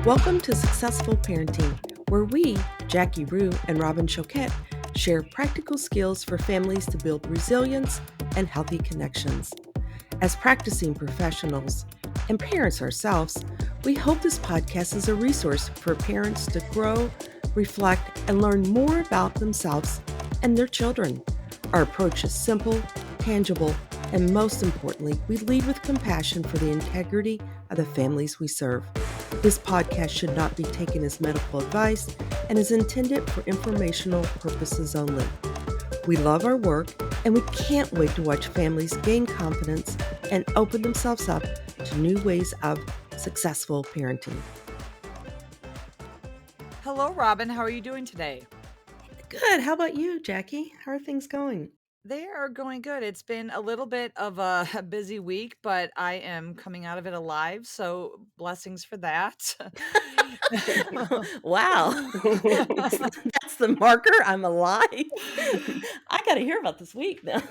Welcome to Successful Parenting, where we, Jackie Rue and Robin Choquette, share practical skills for families to build resilience and healthy connections. As practicing professionals and parents ourselves, we hope this podcast is a resource for parents to grow, reflect, and learn more about themselves and their children. Our approach is simple, tangible, and most importantly, we lead with compassion for the integrity of the families we serve. This podcast should not be taken as medical advice and is intended for informational purposes only. We love our work and we can't wait to watch families gain confidence and open themselves up to new ways of successful parenting. Hello, Robin. How are you doing today? Good. How about you, Jackie? How are things going? They are going good. It's been a little bit of a busy week, but I am coming out of it alive. So blessings for that. Wow. That's the marker. I'm alive. I got to hear about this week now.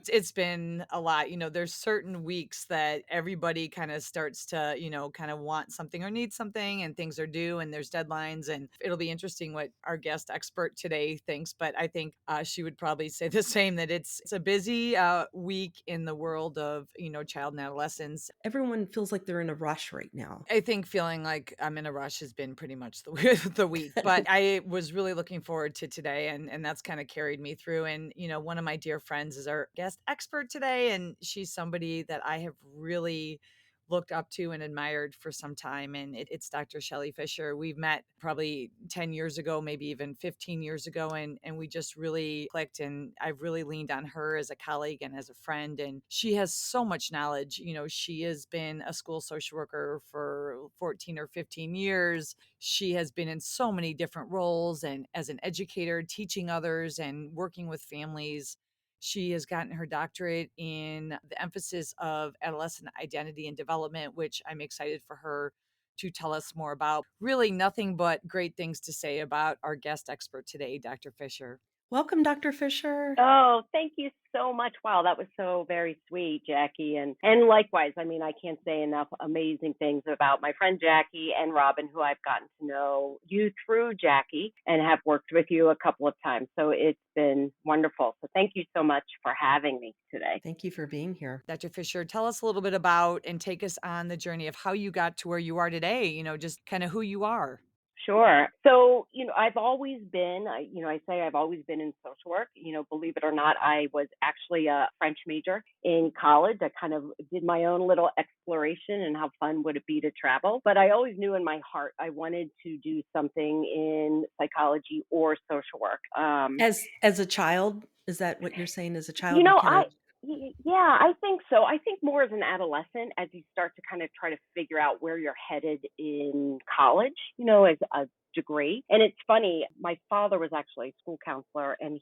It's been a lot. There's certain weeks that everybody kind of starts to, kind of want something or need something and things are due and there's deadlines. And it'll be interesting what our guest expert today thinks. But I think she would probably say the same, that it's a busy week in the world of, child and adolescents. Everyone feels like they're in a rush right now. I think feeling like I'm in a rush has been pretty much the week, but I was really looking forward to today, and that's kind of carried me through. And one of my dear friends is our guest expert today, and she's somebody that I have really looked up to and admired for some time, and it's Dr. Shelley Fisher. We've met probably 10 years ago, maybe even 15 years ago, and we just really clicked, and I've really leaned on her as a colleague and as a friend, and she has so much knowledge. She has been a school social worker for 14 or 15 years. She has been in so many different roles, and as an educator, teaching others and working with families. She has gotten her doctorate in the emphasis of adolescent identity and development, which I'm excited for her to tell us more about. Really nothing but great things to say about our guest expert today, Dr. Fisher. Welcome, Dr. Fisher. Oh, thank you so much. Wow, that was so very sweet, Jackie. And likewise, I mean, I can't say enough amazing things about my friend Jackie and Robin, who I've gotten to know you through Jackie and have worked with you a couple of times. So it's been wonderful. So thank you so much for having me today. Thank you for being here. Dr. Fisher, tell us a little bit about and take us on the journey of how you got to where you are today, just kind of who you are. Sure. So, I've always been, I say I've always been in social work. Believe it or not, I was actually a French major in college. I kind of did my own little exploration and how fun would it be to travel. But I always knew in my heart I wanted to do something in psychology or social work. As a child, is that what you're saying? As a child, You know, kind of. yeah, I think so. I think more as an adolescent, as you start to kind of try to figure out where you're headed in college, as a degree. And it's funny, my father was actually a school counselor, and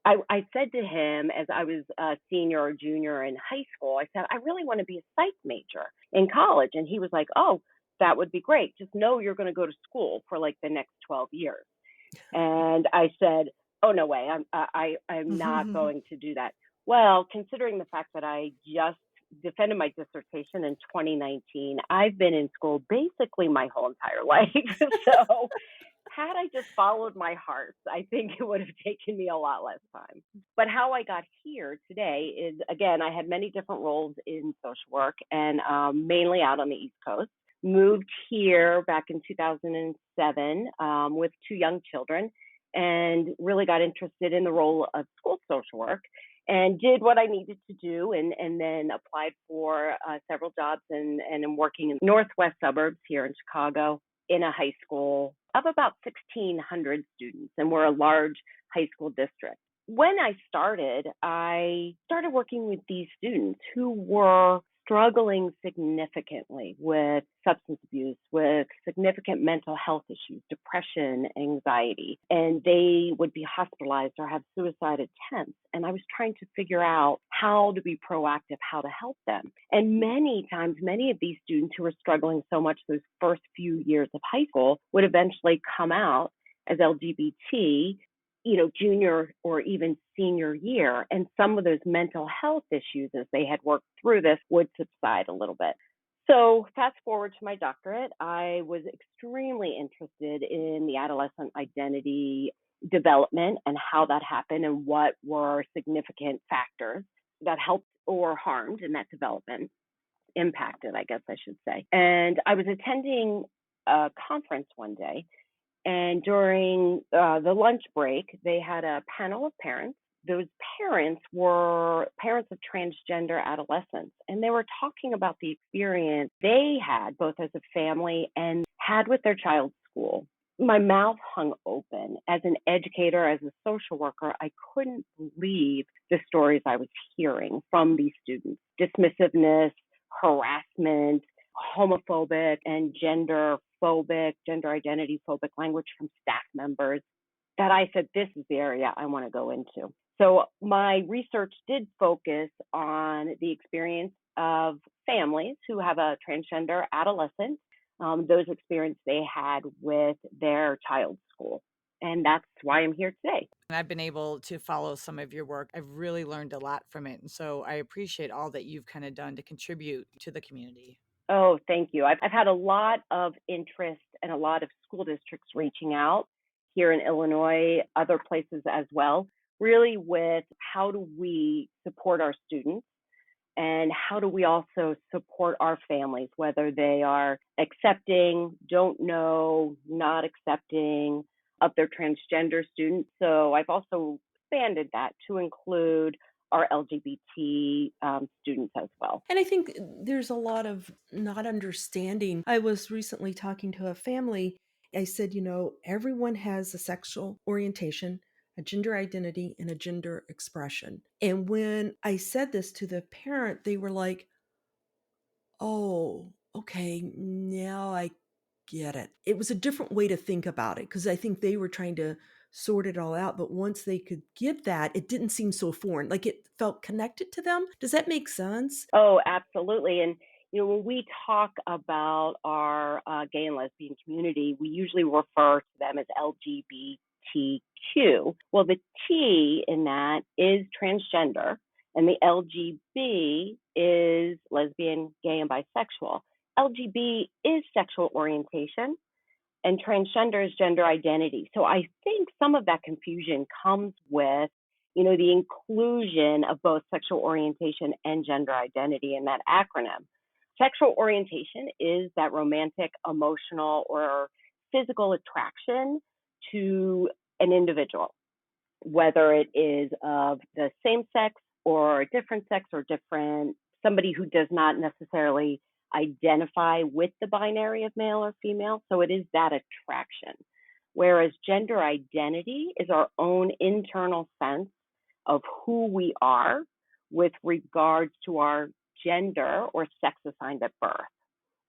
I said to him as I was a senior or junior in high school, I said, I really want to be a psych major in college. And he was like, oh, that would be great. Just know you're going to go to school for like the next 12 years. And I said, oh, no way. I'm not going to do that. Well, considering the fact that I just defended my dissertation in 2019, I've been in school basically my whole entire life. So had I just followed my heart, I think it would have taken me a lot less time. But how I got here today is, again, I had many different roles in social work and mainly out on the East Coast. Moved here back in 2007 with two young children and really got interested in the role of school social work and did what I needed to do and then applied for several jobs and am working in northwest suburbs here in Chicago in a high school of about 1,600 students, and we're a large high school district. When I started working with these students who were struggling significantly with substance abuse, with significant mental health issues, depression, anxiety, and they would be hospitalized or have suicide attempts. And I was trying to figure out how to be proactive, how to help them. And many times, many of these students who were struggling so much those first few years of high school would eventually come out as LGBT, junior or even senior year. And some of those mental health issues, as they had worked through this, would subside a little bit. So, fast forward to my doctorate, I was extremely interested in the adolescent identity development and how that happened and what were significant factors that helped or harmed in that development, impacted, I guess I should say. And I was attending a conference one day, and during the lunch break, they had a panel of parents. Those parents were parents of transgender adolescents, and they were talking about the experience they had, both as a family and had with their child's school. My mouth hung open. As an educator, as a social worker, I couldn't believe the stories I was hearing from these students. Dismissiveness, harassment, homophobic and gender phobic, gender identity phobic language from staff members, that I said, this is the area I want to go into. So my research did focus on the experience of families who have a transgender adolescent, those experiences they had with their child's school. And that's why I'm here today. And I've been able to follow some of your work. I've really learned a lot from it. And so I appreciate all that you've kind of done to contribute to the community. Oh, thank you. I've had a lot of interest and a lot of school districts reaching out here in Illinois, other places as well, really with how do we support our students and how do we also support our families, whether they are accepting, don't know, not accepting of their transgender students. So I've also expanded that to include our LGBT students as well. And I think there's a lot of not understanding. I was recently talking to a family. I said, everyone has a sexual orientation, a gender identity, and a gender expression. And when I said this to the parent, they were like, oh, okay, now I get it. It was a different way to think about it because I think they were trying to sort it all out. But once they could get that, it didn't seem so foreign. Like it felt connected to them. Does that make sense? Oh, absolutely. And when we talk about our gay and lesbian community, we usually refer to them as LGBTQ. Well, the T in that is transgender, and the LGB is lesbian, gay, and bisexual. LGB is sexual orientation, and transgender is gender identity. So I think some of that confusion comes with, the inclusion of both sexual orientation and gender identity in that acronym. Sexual orientation is that romantic, emotional, or physical attraction to an individual, whether it is of the same sex or a different sex or different, somebody who does not necessarily identify with the binary of male or female. So it is that attraction. Whereas gender identity is our own internal sense of who we are with regards to our gender or sex assigned at birth.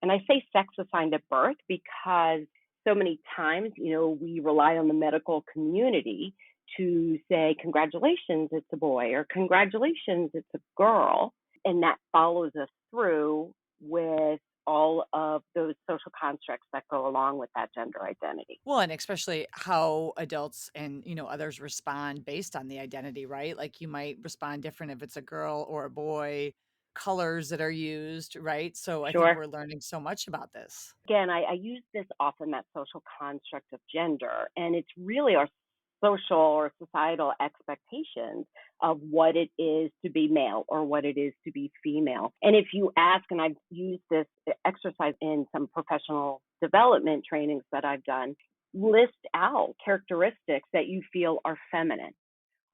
And I say sex assigned at birth because so many times, we rely on the medical community to say, congratulations, it's a boy, or congratulations, it's a girl. And that follows us through with all of those social constructs that go along with that gender identity. Well, and especially how adults and, others respond based on the identity, right? Like you might respond different if it's a girl or a boy, colors that are used, right? So I think Sure. we're learning so much about this. Again, I use this often, that social construct of gender, and it's really our social or societal expectations of what it is to be male or what it is to be female. And if you ask, and I've used this exercise in some professional development trainings that I've done, list out characteristics that you feel are feminine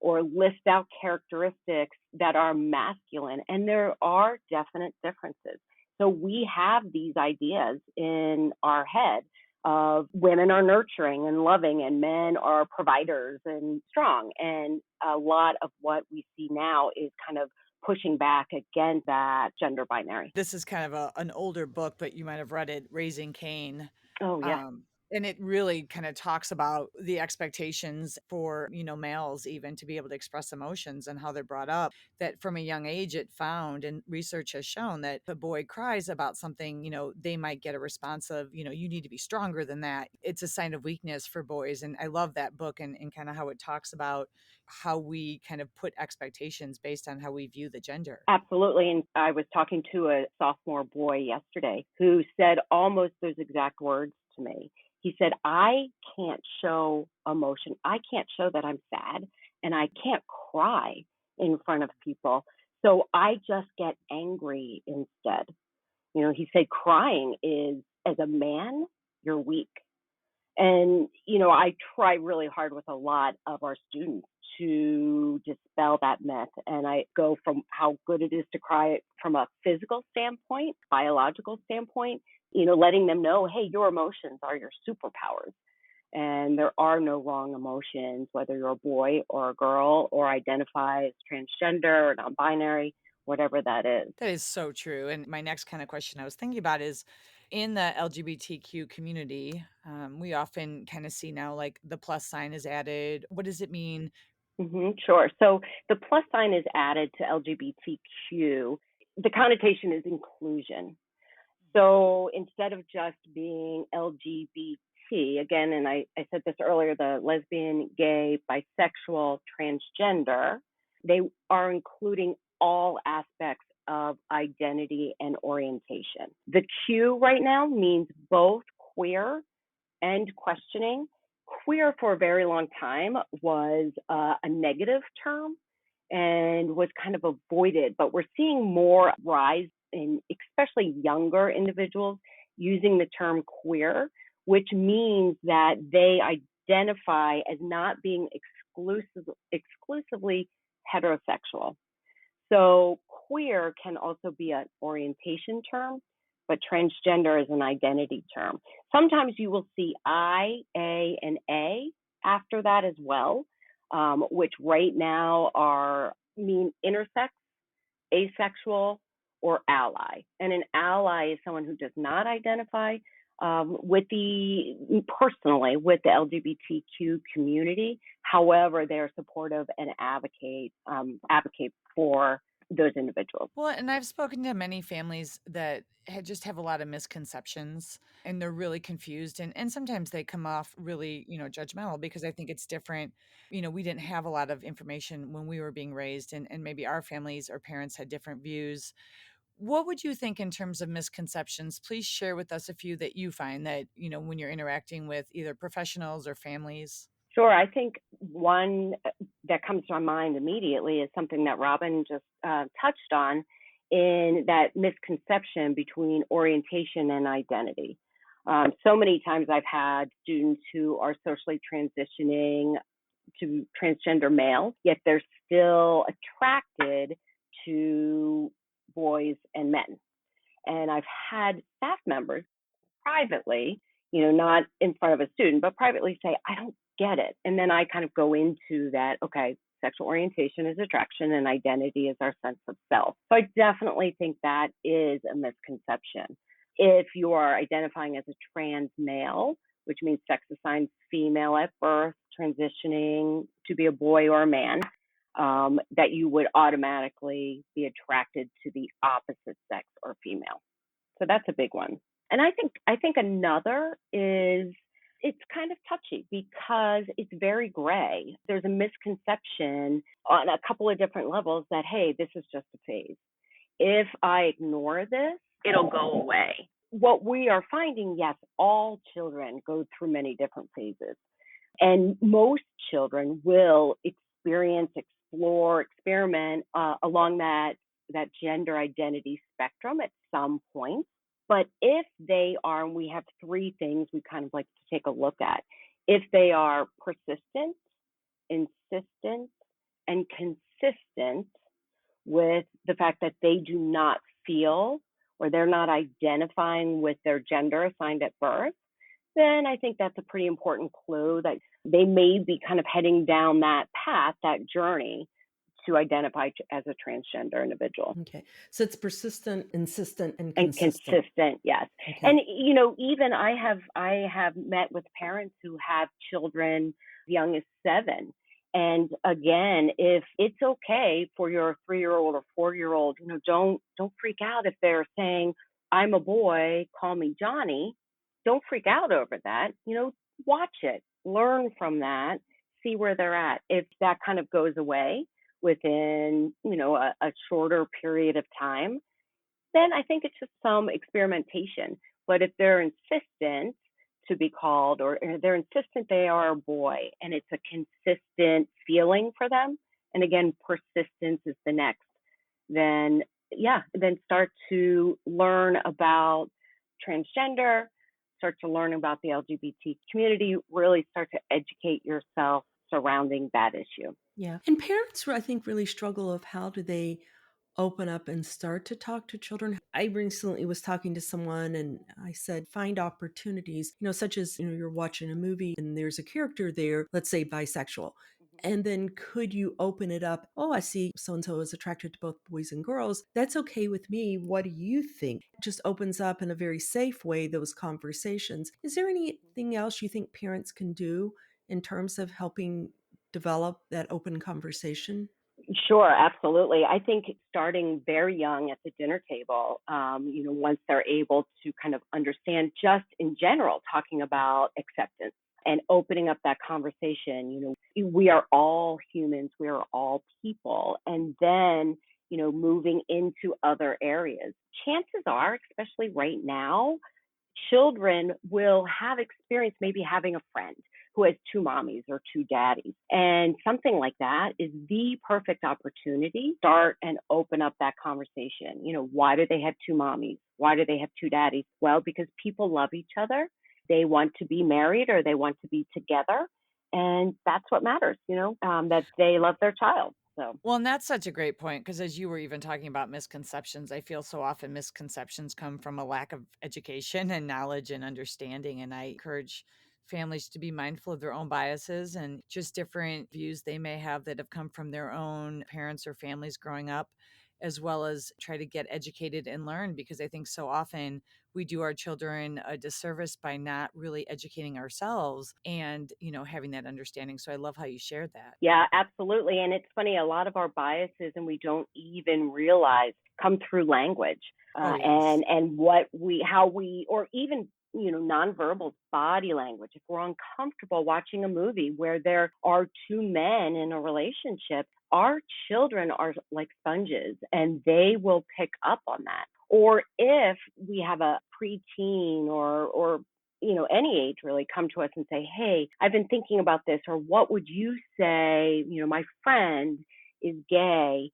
or list out characteristics that are masculine. And there are definite differences. So we have these ideas in our head of women are nurturing and loving and men are providers and strong. And a lot of what we see now is kind of pushing back against that gender binary. This is kind of an older book, but you might have read it, Raising Cain. Oh, yeah. Um, And it really kind of talks about the expectations for, males even to be able to express emotions and how they're brought up. That from a young age, it found, and research has shown that if a boy cries about something, they might get a response of, you need to be stronger than that. It's a sign of weakness for boys. And I love that book and kind of how it talks about how we kind of put expectations based on how we view the gender. Absolutely. And I was talking to a sophomore boy yesterday who said almost those exact words to me. He said, I can't show emotion. I can't show that I'm sad, and I can't cry in front of people. So I just get angry instead. He said crying is, as a man, you're weak. And, I try really hard with a lot of our students to dispel that myth. And I go from how good it is to cry from a physical standpoint, biological standpoint, letting them know, hey, your emotions are your superpowers. And there are no wrong emotions, whether you're a boy or a girl or identify as transgender or non binary, whatever that is. That is so true. And my next kind of question I was thinking about is in the LGBTQ community, we often kind of see now like the plus sign is added. What does it mean? Sure. So the plus sign is added to LGBTQ. The connotation is inclusion. So instead of just being LGBT, again, and I said this earlier, the lesbian, gay, bisexual, transgender, they are including all aspects of identity and orientation. The Q right now means both queer and questioning. Queer for a very long time was a negative term and was kind of avoided, but we're seeing more rise in especially younger individuals using the term queer, which means that they identify as not being exclusively heterosexual. So queer can also be an orientation term, but transgender is an identity term. Sometimes you will see I, A, and A after that as well, which right now mean intersex, asexual, or ally. And an ally is someone who does not identify personally with the LGBTQ community. However, they're supportive and advocate for those individuals. Well, and I've spoken to many families that just have a lot of misconceptions and they're really confused. And sometimes they come off really, judgmental because I think it's different. We didn't have a lot of information when we were being raised, and maybe our families or parents had different views. What would you think in terms of misconceptions? Please share with us a few that you find that, when you're interacting with either professionals or families. Sure. I think one that comes to my mind immediately is something that Robin just touched on in that misconception between orientation and identity. So many times I've had students who are socially transitioning to transgender male, yet they're still attracted to boys and men. And I've had staff members privately, not in front of a student, but privately say, I don't get it. And then I kind of go into that, okay, sexual orientation is attraction and identity is our sense of self. So I definitely think that is a misconception. If you are identifying as a trans male, which means sex assigned female at birth, transitioning to be a boy or a man, that you would automatically be attracted to the opposite sex or female. So that's a big one. And I think another is it's kind of touchy because it's very gray. There's a misconception on a couple of different levels that, hey, this is just a phase. If I ignore this, it'll go away. What we are finding, yes, all children go through many different phases. And most children will experience, explore, experiment along that gender identity spectrum at some point. But if they are, and we have three things we kind of like to take a look at, if they are persistent, insistent, and consistent with the fact that they do not feel or they're not identifying with their gender assigned at birth, then I think that's a pretty important clue that they may be kind of heading down that path, that journey to identify as a transgender individual. Okay. So it's persistent, insistent, and And consistent. consistent, yes. Okay. And even I have met with parents who have children as young as 7. And again, if it's okay for your 3-year-old or 4-year-old, don't freak out if they're saying, "I'm a boy, call me Johnny." Don't freak out over that. Watch it, learn from that, see where they're at. If that kind of goes away within, a shorter period of time, then I think it's just some experimentation. But if they're insistent to be called, or they're insistent they are a boy, and it's a consistent feeling for them, and again, persistence is the next, then yeah, then start to learn about transgender, start to learn about the LGBT community, really start to educate yourself surrounding that issue. Yeah. And parents, I think, really struggle of how do they open up and start to talk to children. I recently was talking to someone and I said, find opportunities, such as, you're watching a movie and there's a character there, let's say bisexual. And then could you open it up? Oh, I see so and so is attracted to both boys and girls. That's okay with me. What do you think? It just opens up in a very safe way those conversations. Is there anything else you think parents can do in terms of helping develop that open conversation? Sure, absolutely. I think starting very young at the dinner table, once they're able to kind of understand, just in general, talking about acceptance and opening up that conversation. We are all humans, we are all people. And then, moving into other areas. Chances are, especially right now, children will have experience maybe having a friend who has two mommies or two daddies. And something like that is the perfect opportunity to start and open up that conversation. Why do they have two mommies? Why do they have two daddies? Well, because people love each other. They want to be married or they want to be together. And that's what matters, that they love their child. So, Well, and that's such a great point because as you were even talking about misconceptions, I feel so often misconceptions come from a lack of education and knowledge and understanding. And I encourage families to be mindful of their own biases and just different views they may have that have come from their own parents or families growing up, as well as try to get educated and learn because I think so often we do our children a disservice by not really educating ourselves and, having that understanding. So I love how you shared that. yeah, absolutely. And it's funny, a lot of our biases, and we don't even realize, come through language, Oh, yes. and what how we, or even, nonverbal body language. If we're uncomfortable watching a movie where there are two men in a relationship, our children are like sponges and they will pick up on that. Or if we have a preteen or any age really, come to us and say, "Hey, I've been thinking about this," or "What would you say? My friend is gay.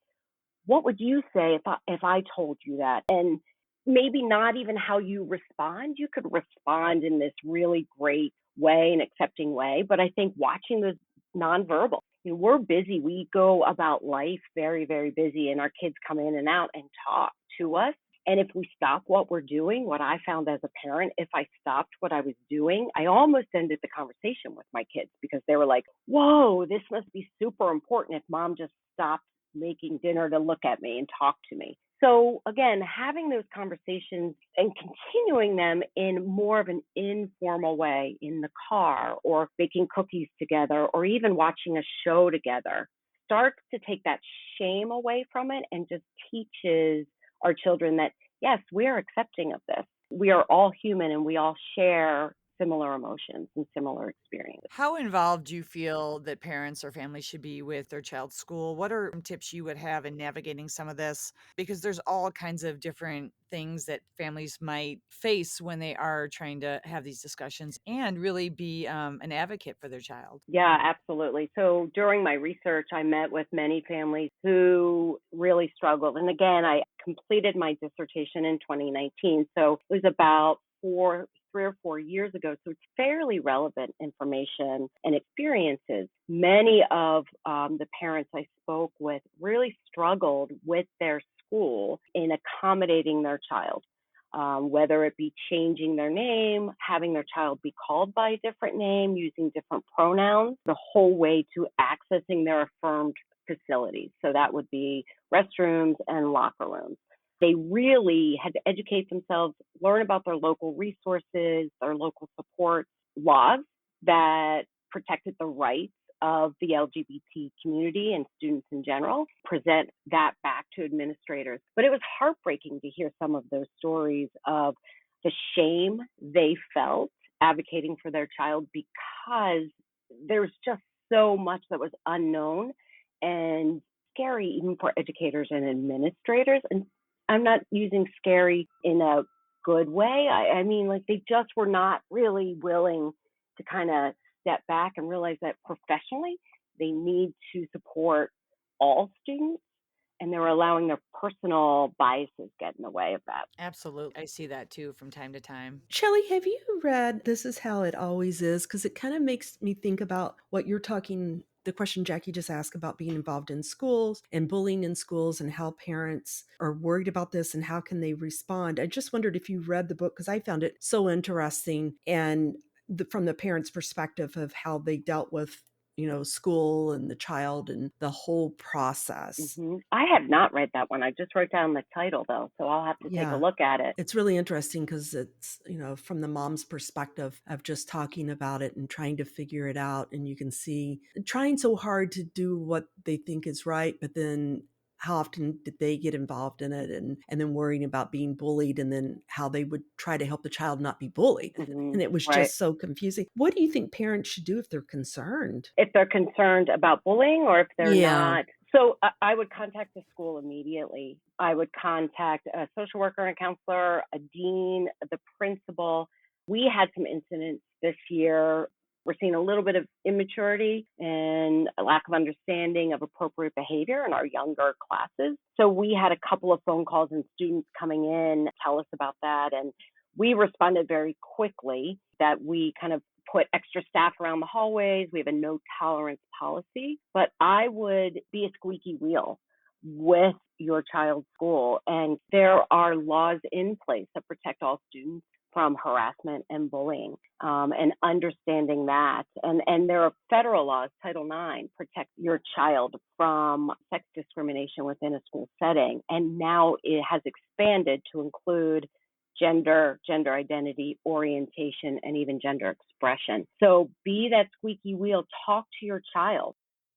What would you say if I told you that?" And maybe not even how you respond. You could respond in this really great way, an accepting way. But I think watching those nonverbal, we're busy. We go about life very, very busy, and our kids come in and out and talk to us. And if we stop what we're doing, what I found as a parent, if I stopped what I was doing, I almost ended the conversation with my kids because they were like, "Whoa, this must be super important if mom just stopped making dinner to look at me and talk to me." So again, having those conversations and continuing them in more of an informal way in the car or baking cookies together or even watching a show together starts to take that shame away from it and just teaches our children that, yes, we are accepting of this. We are all human and we all share similar emotions and similar experiences. How involved do you feel that parents or families should be with their child's school? What are some tips you would have in navigating some of this? Because there's all kinds of different things that families might face when they are trying to have these discussions and really be an advocate for their child. Yeah, absolutely. So during my research, I met with many families who really struggled. And again, I completed my dissertation in 2019. So it was about 3 or 4 years ago. So it's fairly relevant information and experiences. Many of the parents I spoke with really struggled with their school in accommodating their child, whether it be changing their name, having their child be called by a different name, using different pronouns, the whole way to accessing their affirmed facilities. So that would be restrooms and locker rooms. They really had to educate themselves, learn about their local resources, their local support laws that protected the rights of the LGBT community and students in general, present that back to administrators. But it was heartbreaking to hear some of those stories of the shame they felt advocating for their child because there was just so much that was unknown and scary even for educators and administrators. And I'm not using scary in a good way. I mean, like they just were not really willing to kind of step back and realize that professionally they need to support all students, and they were allowing their personal biases get in the way of that. Absolutely. I see that too from time to time. Shelley, have you read This Is How It Always Is? Because it kind of makes me think about what you're talking, the question Jackie just asked about being involved in schools and bullying in schools and how parents are worried about this and how can they respond. I just wondered if you read the book because I found it so interesting and from the parents' perspective of how they dealt with school and the child and the whole process. I have not read that one. I just wrote down the title though, so I'll have to take a Yeah. look at it. It's really interesting because it's, from the mom's perspective of just talking about it and trying to figure it out. And you can see trying so hard to do what they think is right, but then how often did they get involved in it and then worrying about being bullied and then how they would try to help the child not be bullied. And it was Right. just so confusing. What do you think parents should do if they're concerned? If they're concerned about bullying or if they're Yeah. not. So I would contact the school immediately. I would contact a social worker and a counselor, a dean, the principal. We had some incidents this year. We're seeing a little bit of immaturity and a lack of understanding of appropriate behavior in our younger classes. So we had a couple of phone calls and students coming in tell us about that. And we responded very quickly that we kind of put extra staff around the hallways. We have a no tolerance policy, but I would be a squeaky wheel with your child's school. And there are laws in place that protect all students from harassment and bullying, and understanding that. And there are federal laws, Title IX, protect your child from sex discrimination within a school setting. And now it has expanded to include gender identity, orientation, and even gender expression. So be that squeaky wheel, talk to your child.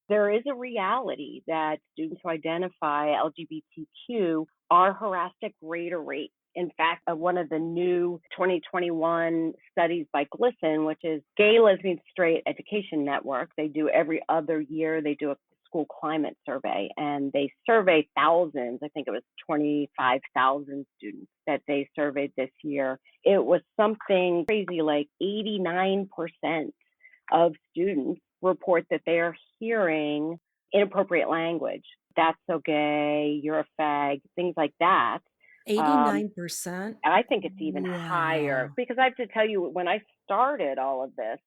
There is a reality that students who identify LGBTQ are harassed at greater rates. In fact, one of the new 2021 studies by GLSEN, which is Gay, Lesbian, Straight Education Network, they do every other year, they do a school climate survey, and they survey thousands. I think it was 25,000 students that they surveyed this year. It was something crazy like 89% of students report that they are hearing inappropriate language. That's so gay, you're a fag, things like that. 89%? And I think it's even higher because I have to tell you, when I started all of this,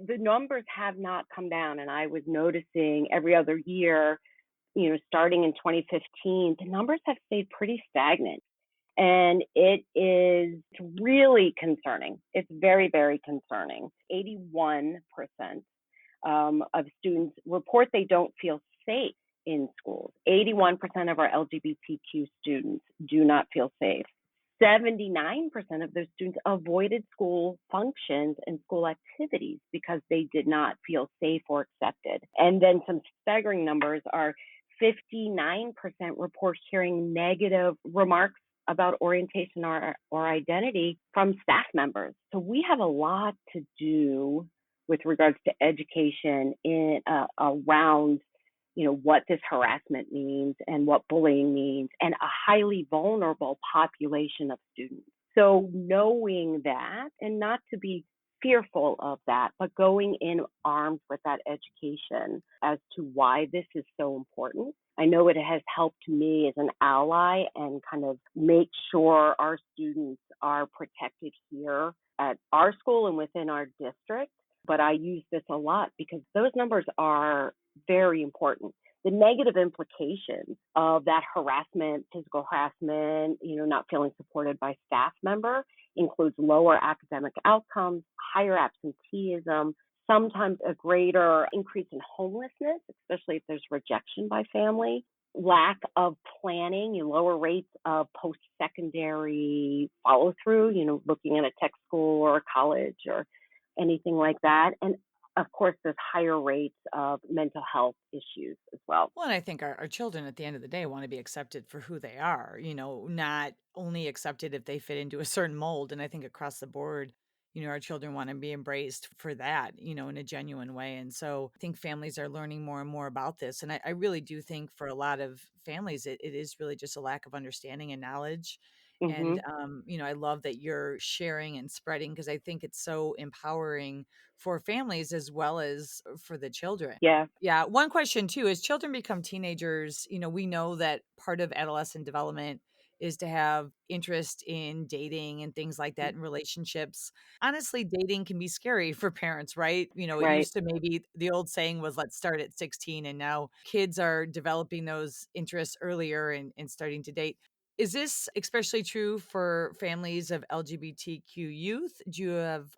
the numbers have not come down. And I was noticing every other year, starting in 2015, the numbers have stayed pretty stagnant. And it is really concerning. It's very, very concerning. 81% of students report they don't feel safe in schools. 81% of our LGBTQ students do not feel safe. 79% of those students avoided school functions and school activities because they did not feel safe or accepted. And then some staggering numbers are 59% report hearing negative remarks about orientation or identity from staff members. So we have a lot to do with regards to education around what this harassment means and what bullying means, and a highly vulnerable population of students. So knowing that, and not to be fearful of that, but going in armed with that education as to why this is so important. I know it has helped me as an ally and kind of make sure our students are protected here at our school and within our district. But I use this a lot because those numbers are very important. The negative implications of that harassment, physical harassment, not feeling supported by staff member includes lower academic outcomes, higher absenteeism, sometimes a greater increase in homelessness, especially if there's rejection by family, lack of planning, lower rates of post-secondary follow-through, looking at a tech school or a college or anything like that. And of course, there's higher rates of mental health issues as well. Well, and I think our children at the end of the day want to be accepted for who they are, not only accepted if they fit into a certain mold. And I think across the board, our children want to be embraced for that, in a genuine way. And so I think families are learning more and more about this. And I really do think for a lot of families, it is really just a lack of understanding and knowledge. And, Hmm. I love that you're sharing and spreading because I think it's so empowering for families as well as for the children. Yeah. Yeah, one question too is children become teenagers, we know that part of adolescent development is to have interest in dating and things like that in relationships. Honestly, dating can be scary for parents, right? It Right. used to maybe the old saying was let's start at 16 and now kids are developing those interests earlier and starting to date. Is this especially true for families of LGBTQ youth? Do you have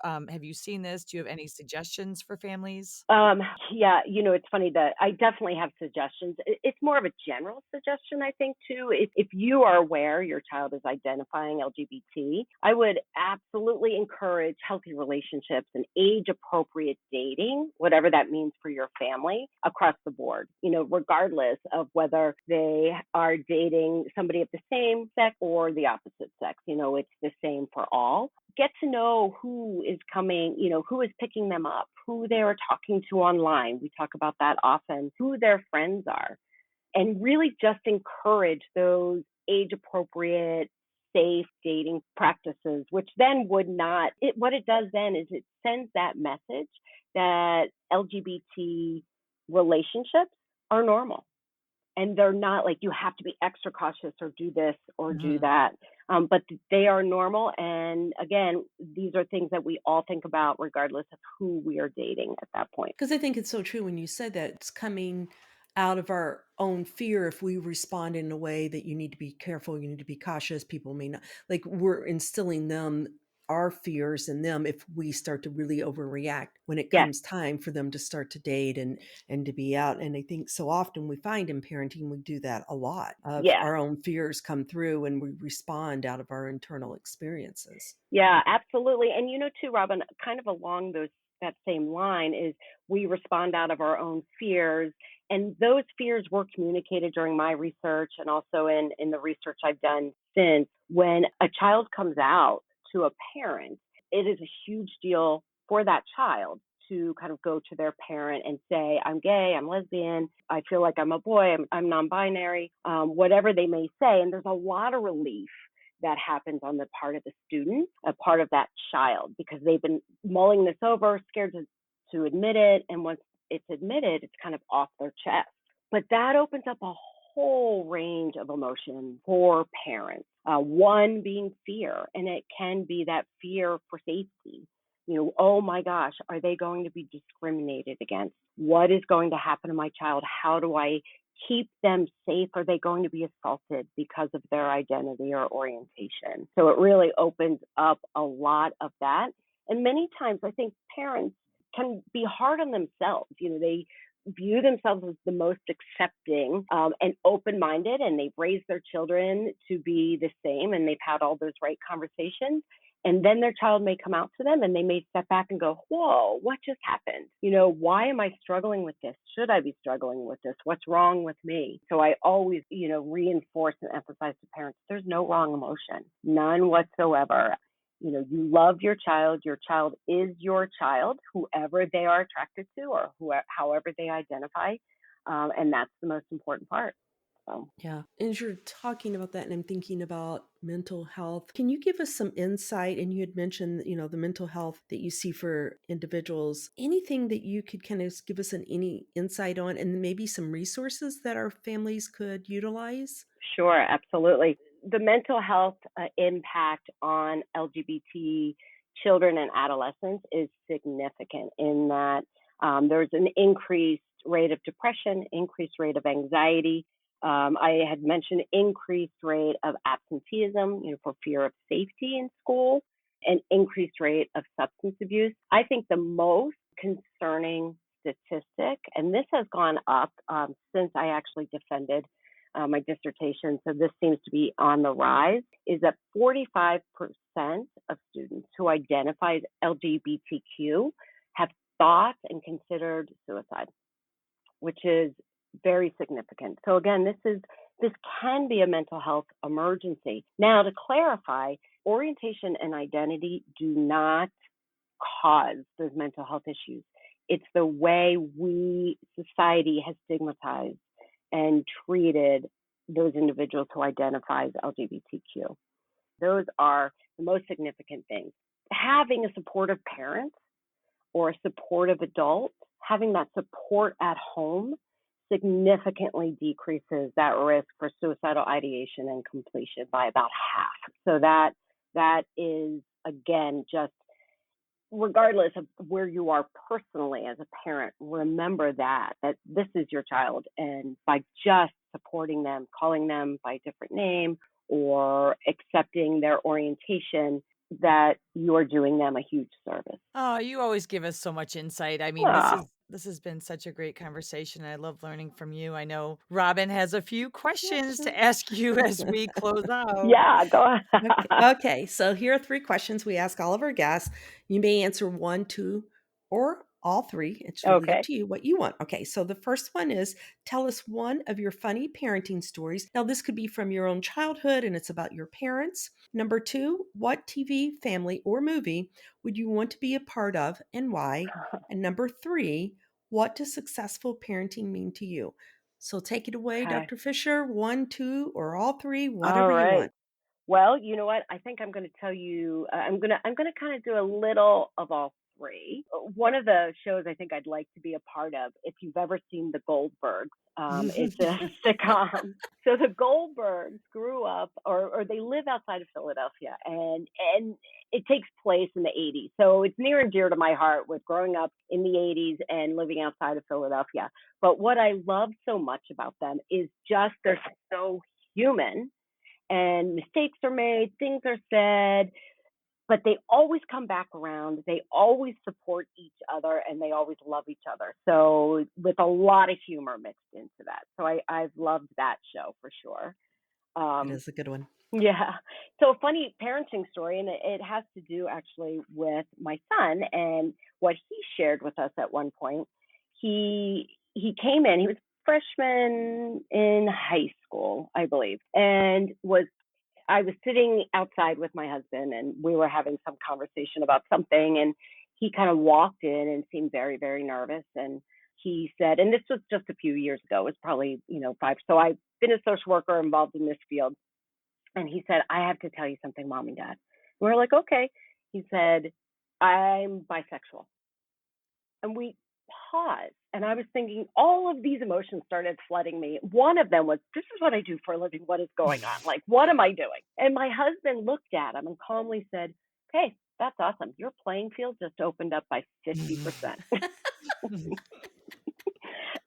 you seen this? Do you have any suggestions for families? Um, yeah, it's funny that I definitely have suggestions. It's more of a general suggestion, I think, too. If you are aware your child is identifying LGBT, I would absolutely encourage healthy relationships and age appropriate dating, whatever that means for your family across the board, regardless of whether they are dating somebody of the same sex or the opposite sex. It's the same for all. Get to know who is coming, who is picking them up, who they are talking to online. We talk about that often, who their friends are, and really just encourage those age appropriate, safe dating practices, which then what it does then is it sends that message that LGBT relationships are normal and they're not like you have to be extra cautious or do this or do Mhm. that. But they are normal. And again, these are things that we all think about regardless of who we are dating at that point. Because I think it's so true when you said that it's coming out of our own fear. If we respond in a way that you need to be careful, you need to be cautious, people may not, like we're instilling them, our fears in them if we start to really overreact when it Yes, comes time for them to start to date and to be out. And I think so often we find in parenting we do that a lot of yeah, our own fears come through and we respond out of our internal experiences. yeah, absolutely. And too, Robin, kind of along that same line is we respond out of our own fears. And those fears were communicated during my research and also in the research I've done since. When a child comes out to a parent, it is a huge deal for that child to kind of go to their parent and say, I'm gay, I'm lesbian, I feel like I'm a boy, I'm non binary, whatever they may say. And there's a lot of relief that happens on the part of the student, a part of that child, because they've been mulling this over, scared to admit it. And once it's admitted, it's kind of off their chest. But that opens up a whole range of emotion for parents. One being fear, and it can be that fear for safety. Oh my gosh, are they going to be discriminated against? What is going to happen to my child? How do I keep them safe? Are they going to be assaulted because of their identity or orientation? So it really opens up a lot of that. And many times I think parents can be hard on themselves. They view themselves as the most accepting and open-minded, and they've raised their children to be the same, and they've had all those right conversations. And then their child may come out to them and they may step back and go, whoa, what just happened? Why am I struggling with this? Should I be struggling with this? What's wrong with me? So I always, reinforce and emphasize to parents, there's no wrong emotion, none whatsoever. You love your child is your child, whoever they are attracted to or however they identify. And that's the most important part. So. Yeah. As you're talking about that, and I'm thinking about mental health, can you give us some insight? And you had mentioned, the mental health that you see for individuals. Anything that you could kind of give us any insight on, and maybe some resources that our families could utilize? Sure, absolutely. The mental health impact on LGBT children and adolescents is significant in that there's an increased rate of depression, increased rate of anxiety. I had mentioned increased rate of absenteeism, for fear of safety in school, an increased rate of substance abuse. I think the most concerning statistic, and this has gone up since I actually defended my dissertation, so this seems to be on the rise, is that 45% of students who identify as LGBTQ have thought and considered suicide, which is very significant. So again, this can be a mental health emergency. Now, to clarify, orientation and identity do not cause those mental health issues. It's the way society has stigmatized and treated those individuals who identify as LGBTQ. Those are the most significant things. Having a supportive parent or a supportive adult, having that support at home significantly decreases that risk for suicidal ideation and completion by about half. So that is, again, just regardless of where you are personally as a parent, remember that this is your child. And by just supporting them, calling them by a different name, or accepting their orientation, that you're doing them a huge service. Oh, you always give us so much insight. I mean, this has been such a great conversation. I love learning from you. I know Robin has a few questions to ask you as we close out. Yeah, go ahead. Okay, so here are 3 questions we ask all of our guests. You may answer 1, 2, or all 3. It's really up Okay. to you what you want. Okay, so the first one is tell us one of your funny parenting stories. Now, this could be from your own childhood and it's about your parents. Number 2, what TV, family, or movie would you want to be a part of and why? And number 3, what does successful parenting mean to you? So take it away, Okay. Dr. Fisher. 1, 2, or all 3, All whatever you right. want. Well, you know what? I think I'm going to tell you. I'm gonna kind of do a little of all 3. One of the shows I think I'd like to be a part of, if you've ever seen The Goldbergs, it's a sitcom. So the Goldbergs grew up, or they live outside of Philadelphia, and it takes place in the 80s. So it's near and dear to my heart with growing up in the 80s and living outside of Philadelphia. But what I love so much about them is just they're so human, and mistakes are made, things are said, but they always come back around. They always support each other, and they always love each other. So with a lot of humor mixed into that. So I've loved that show for sure. It Um, is a good one. yeah. So a funny parenting story, and it has to do actually with my son and what he shared with us at one point. He came in. He was freshman in high school, I believe, and I was sitting outside with my husband, and we were having some conversation about something, and he kind of walked in and seemed very, very nervous. And he said, and this was just a few years ago, it was probably, 5. So I've been a social worker involved in this field. And he said, I have to tell you something, Mom and Dad. And we're like, okay. He said, I'm bisexual. And we paused. And I was thinking, all of these emotions started flooding me. One of them was, this is what I do for a living. What is going on? Like, what am I doing? And my husband looked at him and calmly said, hey, that's awesome. Your playing field just opened up by 50%.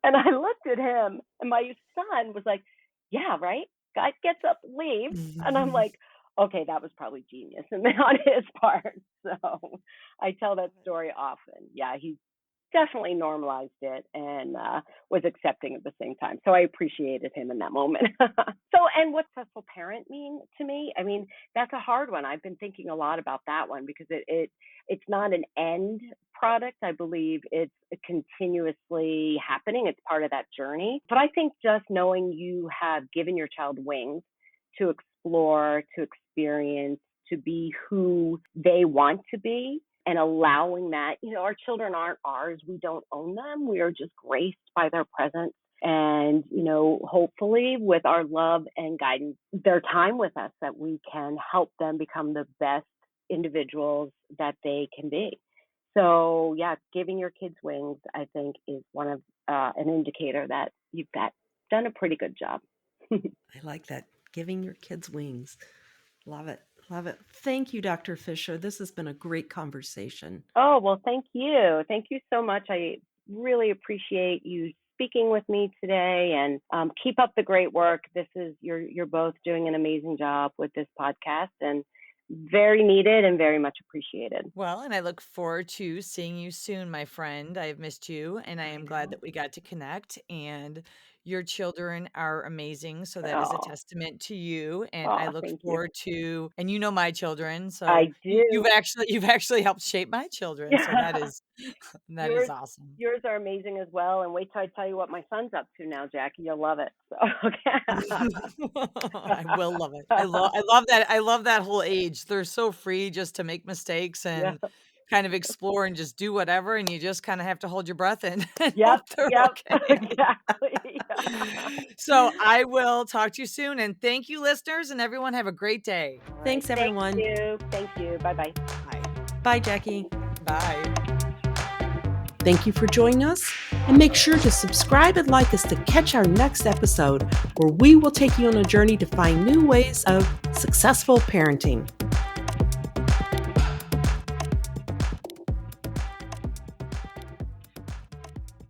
And I looked at him, and my son was like, yeah, right? Guy gets up, leaves. And I'm like, okay, that was probably genius and on his part. So I tell that story often. Yeah, he definitely normalized it and was accepting at the same time. So I appreciated him in that moment. And what successful parent mean to me? I mean, that's a hard one. I've been thinking a lot about that one because it's not an end product. I believe it's continuously happening. It's part of that journey. But I think just knowing you have given your child wings to explore, to experience, to be who they want to be, and allowing that, our children aren't ours. We don't own them. We are just graced by their presence. And, hopefully with our love and guidance, their time with us, that we can help them become the best individuals that they can be. So, yeah, giving your kids wings, I think, is one of an indicator that you've done a pretty good job. I like that. Giving your kids wings. Love it. Love it. Thank you, Dr. Fisher. This has been a great conversation. Oh, well, thank you. Thank you so much. I really appreciate you speaking with me today, and keep up the great work. You're both doing an amazing job with this podcast, and very needed and very much appreciated. Well, and I look forward to seeing you soon, my friend. I have missed you, and I I am glad know. that we got to connect. And your children are amazing, so that is a Oh, testament to you. And I oh, look thank you. forward to, and you know my children, so I do. you've actually helped shape my children. So that is that is Yours awesome. yours are amazing as well. And wait till I tell you what my son's up to now, Jackie. You'll love it. So okay. I will love it. I love that whole age. They're so free just to make mistakes Yeah. and kind of explore and just do whatever, and you just kinda have to hold your breath and and Yep. hope they're Yep. okay. Exactly. So, I will talk to you soon, and thank you, listeners, and everyone have a great day. All right. Thanks, everyone. Thank you. Thank you. Bye bye. Bye. Bye, Jackie. Bye. Thank you for joining us, and make sure to subscribe and like us to catch our next episode, where we will take you on a journey to find new ways of successful parenting.